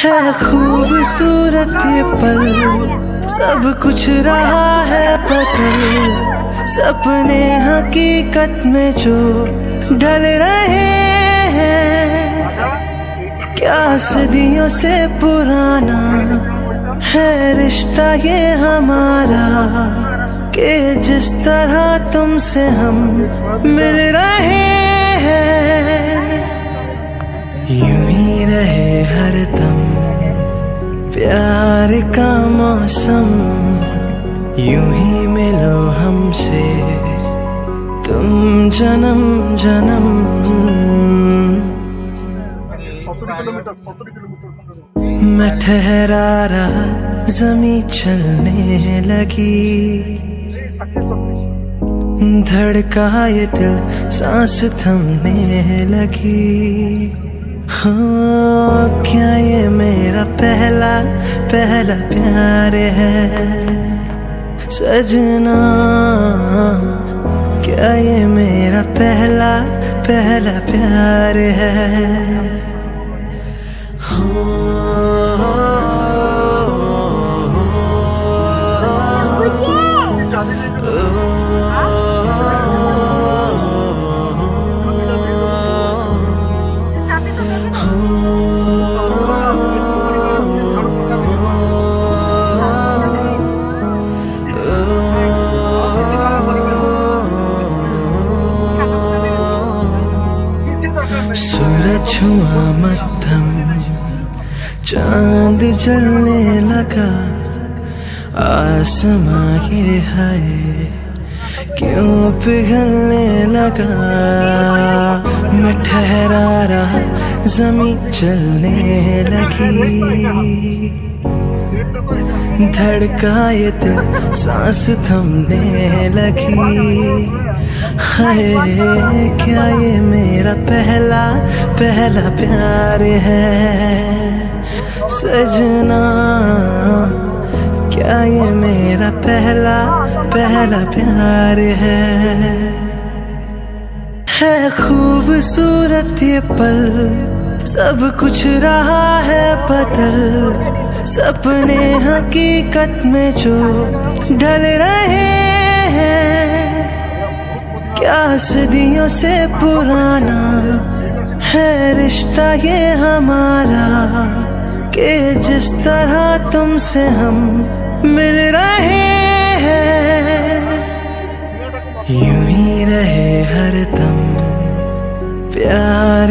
है खूबसूरत ये पल, सब कुछ रहा है बदल, सपने हकीकत में जो ढल रहे हैं। क्या सदियों से पुराना है रिश्ता ये हमारा, कि जिस तरह तुमसे हम मिल रहे हैं। यूं ही रहे हरदम प्यार का मौसम, यूं ही मिलो हमसे तुम जन्म जन्म। मैं ठहरा रहा ज़मीं चलने लगी, धड़का ये दिल सांस थमने लगी। हाँ, क्या ये मेरा पहला पहला प्यार है सजना, क्या ये मेरा पहला पहला प्यार है। सूरज हुआ मध्यम, चांद जलने लगा, आसमां ये है क्यों पिघलने लगा। मैं ठहरा रहा ज़मीं चलने लगी, धड़का ये दिल सांस थमने लगी। हाय, क्या ये मेरा पहला पहला प्यार है सजना, क्या ये मेरा पहला पहला प्यार है खूबसूरत ये पल, सब कुछ रहा है बदल, सपने हकीकत में जो ढल रहे हैं। क्या सदियों से पुराना है रिश्ता ये हमारा, कि जिस तरह तुमसे हम मिल रहे हैं। यूं ही रहे हरदम प्यार